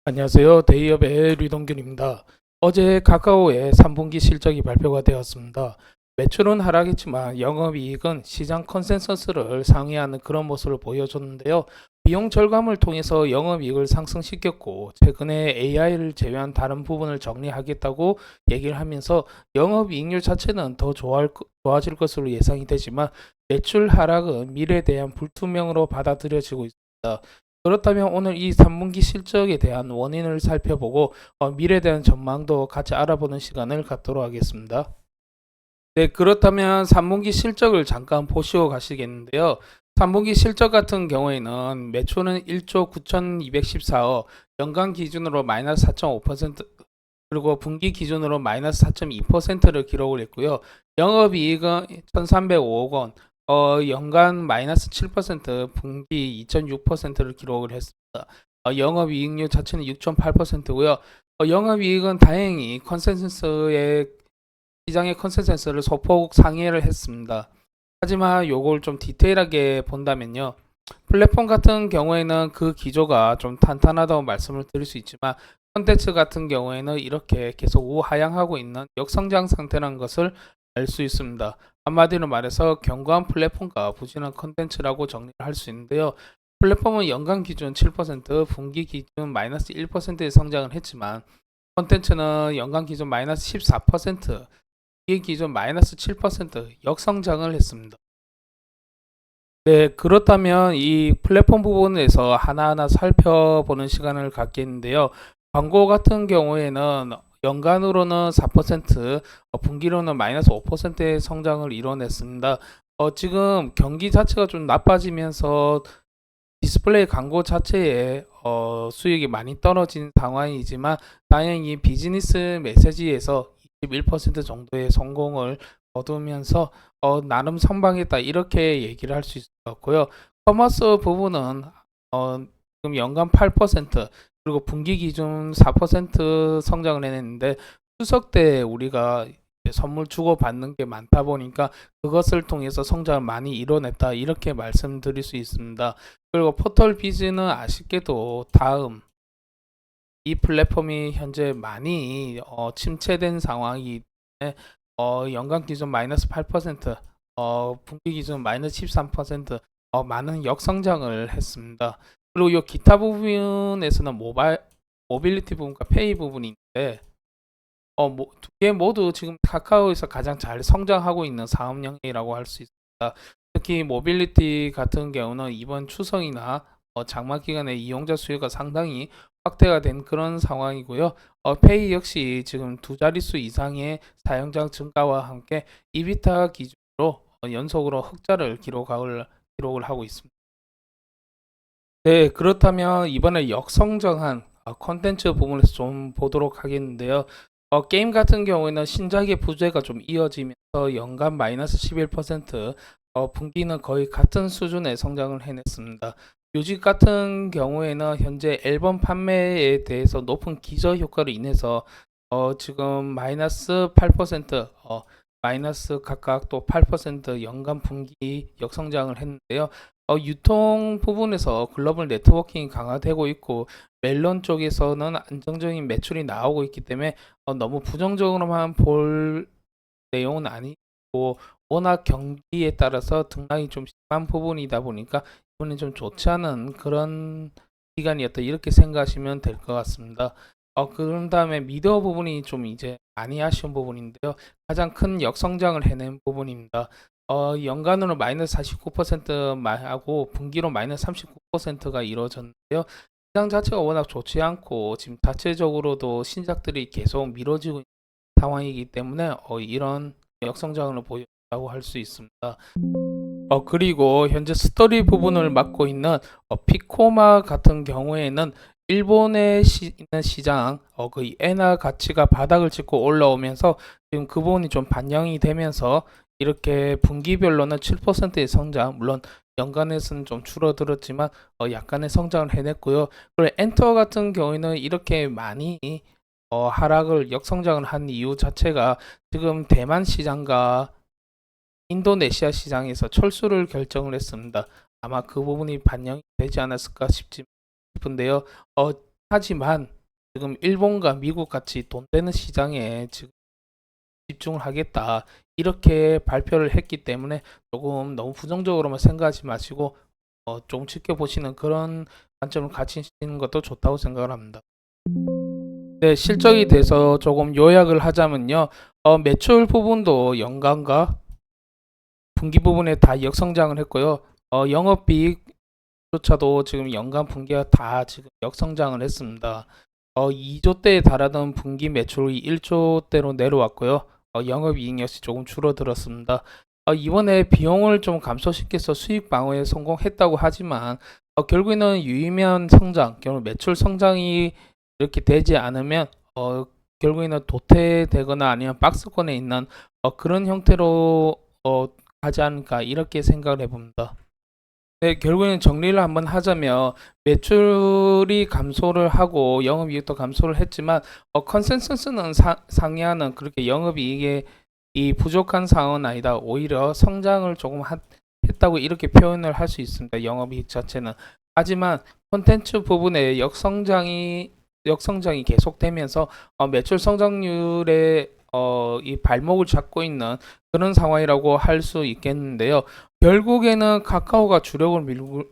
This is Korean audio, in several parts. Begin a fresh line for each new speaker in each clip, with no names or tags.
안녕하세요. 데이업의 류동균입니다. 어제 카카오의 3분기 실적이 발표가 되었습니다. 매출은 하락했지만 영업이익은 시장 컨센서스를 상회하는 그런 모습을 보여줬는데요. 비용 절감을 통해서 영업이익을 상승시켰고 최근에 AI를 제외한 다른 부분을 정리하겠다고 얘기를 하면서 영업이익률 자체는 더 좋아질 것으로 예상이 되지만 매출 하락은 미래에 대한 불투명으로 받아들여지고 있습니다. 그렇다면 오늘 이 3분기 실적에 대한 원인을 살펴보고 미래에 대한 전망도 같이 알아보는 시간을 갖도록 하겠습니다. 네, 그렇다면 3분기 실적을 잠깐 보시고 가시겠는데요. 3분기 실적 같은 경우에는 매출은 1조 9,214억, 연간 기준으로 마이너스 4.5%, 그리고 분기 기준으로 마이너스 4.2%를 기록을 했고요. 영업이익은 1,305억 원, 연간 마이너스 7%, 분기 2.6%를 기록을 했습니다. 영업이익률 자체는 6.8%고요. 영업이익은 다행히 시장의 컨센서스를 소폭 상회를 했습니다. 하지만 요걸 좀 디테일하게 본다면요. 플랫폼 같은 경우에는 그 기조가 좀 탄탄하다고 말씀을 드릴 수 있지만 콘텐츠 같은 경우에는 이렇게 계속 우하향하고 있는 역성장 상태라는 것을 알 수 있습니다. 한마디로 말해서 견고한 플랫폼과 부진한 콘텐츠라고 정리를 할 수 있는데요. 플랫폼은 연간 기준 7%, 분기 기준 마이너스 1%의 성장을 했지만 콘텐츠는 연간 기준 마이너스 14%, 분기 기준 마이너스 7% 역성장을 했습니다. 네, 그렇다면 이 플랫폼 부분에서 하나하나 살펴보는 시간을 갖겠는데요. 광고 같은 경우에는 연간으로는 4%, 분기로는 마이너스 5%의 성장을 이뤄냈습니다. 지금 경기 자체가 좀 나빠지면서 디스플레이 광고 자체에 수익이 많이 떨어진 상황이지만 다행히 비즈니스 메시지에서 21% 정도의 성공을 거두면서 나름 선방했다 이렇게 얘기를 할 수 있을 것 같고요. 커머스 부분은 지금 연간 8% 그리고 분기 기준 4% 성장을 해냈는데 추석 때 우리가 선물 주고 받는 게 많다 보니까 그것을 통해서 성장을 많이 이뤄냈다 이렇게 말씀드릴 수 있습니다. 그리고 포털 비즈는 아쉽게도 다음 이 플랫폼이 현재 많이 침체된 상황이기 때문에 연간 기준 마이너스 8%, 분기 기준 마이너스 13%, 많은 역성장을 했습니다. 그리고 이 기타 부분에서는 모빌리티 부분과 페이 부분이 있는데 두 개 모두 지금 카카오에서 가장 잘 성장하고 있는 사업 영역이라고 할 수 있습니다. 특히 모빌리티 같은 경우는 이번 추석이나 장마 기간에 이용자 수요가 상당히 확대가 된 그런 상황이고요. 페이 역시 지금 두 자릿수 이상의 사용자 증가와 함께 이비타 기준으로 연속으로 흑자를 기록을 하고 있습니다. 네, 그렇다면 이번에 역성장한 컨텐츠 부분에서 좀 보도록 하겠는데요. 게임 같은 경우에는 신작의 부재가 좀 이어지면서 연간 마이너스 11%, 분기는 거의 같은 수준의 성장을 해냈습니다. 뮤직 같은 경우에는 현재 앨범 판매에 대해서 높은 기저 효과로 인해서 지금 마이너스 8%, 마이너스 각각 또 8% 연간 분기 역성장을 했는데요. 유통 부분에서 글로벌 네트워킹이 강화되고 있고 멜론 쪽에서는 안정적인 매출이 나오고 있기 때문에 너무 부정적으로만 볼 내용은 아니고 워낙 경기에 따라서 등락이 좀 심한 부분이다 보니까 이번엔 좀 좋지 않은 그런 기간이었다 이렇게 생각하시면 될 것 같습니다. 그런 다음에 미디어 부분이 좀 이제 많이 아쉬운 부분인데요. 가장 큰 역성장을 해낸 부분입니다. 연간으로 마이너스 49% 하고 분기로 마이너스 39%가 이루어졌는데요. 시장 자체가 워낙 좋지 않고 지금 자체적으로도 신작들이 계속 미뤄지고 있는 상황이기 때문에 이런 역성장을 보였다고 할 수 있습니다. 그리고 현재 스토리 부분을 맡고 있는 피코마 같은 경우에는 일본에 있는 시장 그 엔화 가치가 바닥을 찍고 올라오면서 지금 그 부분이 좀 반영이 되면서 이렇게 분기별로는 7%의 성장, 물론 연간에서는 좀 줄어들었지만 약간의 성장을 해냈고요. 그리고 엔터 같은 경우에는 이렇게 많이 하락을 역성장을 한 이유 자체가 지금 대만 시장과 인도네시아 시장에서 철수를 결정을 했습니다. 아마 그 부분이 반영이 되지 않았을까 싶은데요. 하지만 지금 일본과 미국 같이 돈 되는 시장에 지금 집중을 하겠다 이렇게 발표를 했기 때문에 조금 너무 부정적으로만 생각하지 마시고 조금 지켜보시는 그런 관점을 가지시는 것도 좋다고 생각을 합니다. 네, 실적에 대해서 조금 요약을 하자면요. 매출 부분도 연간과 분기 부분에 다 역성장을 했고요. 영업이익조차도 지금 연간 분기가 다 지금 역성장을 했습니다. 2조대에 달하던 분기 매출이 1조대로 내려왔고요. 영업이익 역시 조금 줄어들었습니다. 이번에 비용을 좀 감소시켜서 수익 방어에 성공했다고 하지만 결국에는 유의미한 성장, 결국 매출 성장이 이렇게 되지 않으면 결국에는 도태되거나 아니면 박스권에 있는 그런 형태로 가지 않을까 이렇게 생각을 해봅니다. 네, 결국에는 정리를 한번 하자면 매출이 감소를 하고 영업이익도 감소를 했지만 컨센서스는 상회하는 그렇게 영업이익에 이 부족한 상황은 아니다. 오히려 성장을 조금 했다고 이렇게 표현을 할 수 있습니다. 영업이익 자체는. 하지만 콘텐츠 부분에 역성장이 계속되면서 매출 성장률의 이 발목을 잡고 있는 그런 상황이라고 할 수 있겠는데요. 결국에는 카카오가 주력을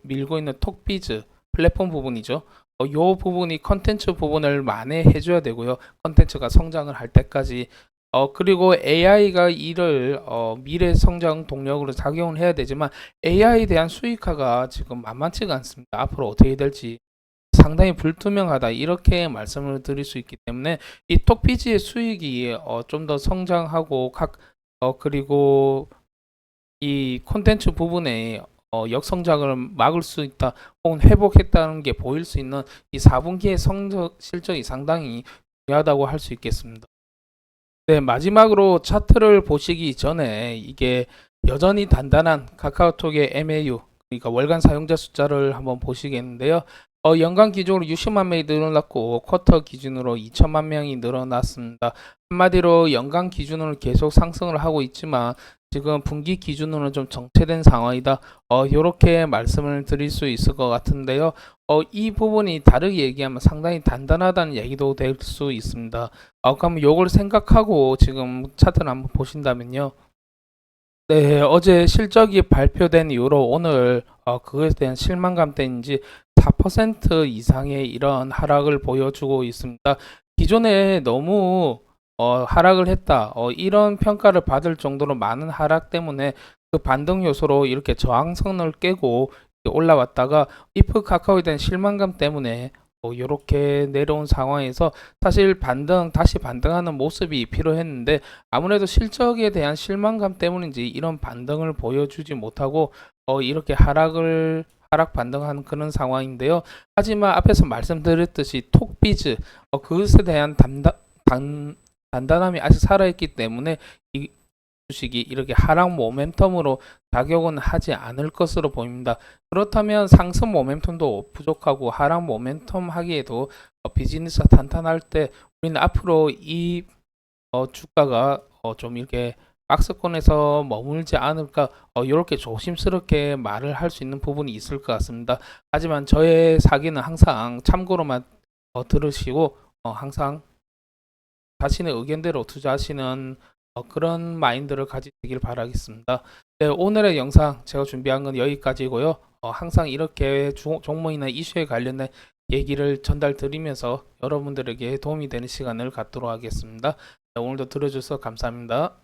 밀고 있는 톡비즈 플랫폼 부분이죠. 이 부분이 컨텐츠 부분을 만회해줘야 되고요. 컨텐츠가 성장을 할 때까지. 그리고 AI가 이를 미래 성장 동력으로 작용을 해야 되지만 AI에 대한 수익화가 지금 만만치가 않습니다. 앞으로 어떻게 될지 상당히 불투명하다 이렇게 말씀을 드릴 수 있기 때문에 이 톡비즈의 수익이 좀 더 성장하고 그리고 이 콘텐츠 부분에 역성장을 막을 수 있다 혹은 회복했다는 게 보일 수 있는 이 4분기의 실적이 상당히 중요하다고 할 수 있겠습니다. 네, 마지막으로 차트를 보시기 전에 이게 여전히 단단한 카카오톡의 MAU, 그러니까 월간 사용자 숫자를 한번 보시겠는데요. 연간 기준으로 60만 명이 늘어났고 쿼터 기준으로 2천만 명이 늘어났습니다. 한마디로 연간 기준으로 계속 상승을 하고 있지만 지금 분기 기준으로는 좀 정체된 상황이다. 이렇게 말씀을 드릴 수 있을 것 같은데요. 이 부분이 다르게 얘기하면 상당히 단단하다는 얘기도 될 수 있습니다. 그럼 이걸 생각하고 지금 차트를 한번 보신다면요. 네, 어제 실적이 발표된 이후로 오늘 그것에 대한 실망감 때문인지 4% 이상의 이런 하락을 보여주고 있습니다. 기존에 너무 하락을 했다. 이런 평가를 받을 정도로 많은 하락 때문에 그 반등 요소로 이렇게 저항선을 깨고 올라왔다가 이프 카카오에 대한 실망감 때문에 이렇게 내려온 상황에서 사실 다시 반등하는 모습이 필요했는데 아무래도 실적에 대한 실망감 때문인지 이런 반등을 보여주지 못하고 이렇게 하락 반등하는 그런 상황인데요. 하지만 앞에서 말씀드렸듯이 톡비즈 그것에 대한 단단함이 아직 살아있기 때문에 이 주식이 이렇게 하락 모멘텀으로 작용은 하지 않을 것으로 보입니다. 그렇다면 상승 모멘텀도 부족하고 하락 모멘텀 하기에도 비즈니스가 탄탄할 때 우리는 앞으로 이 주가가 좀 이렇게 박스권에서 머물지 않을까 이렇게 조심스럽게 말을 할 수 있는 부분이 있을 것 같습니다. 하지만 저의 사기는 항상 참고로만 들으시고 항상 자신의 의견대로 투자하시는 그런 마인드를 가지시길 바라겠습니다. 네, 오늘의 영상 제가 준비한 건 여기까지고요. 항상 이렇게 종목이나 이슈에 관련된 얘기를 전달 드리면서 여러분들에게 도움이 되는 시간을 갖도록 하겠습니다. 네, 오늘도 들어주셔서 감사합니다.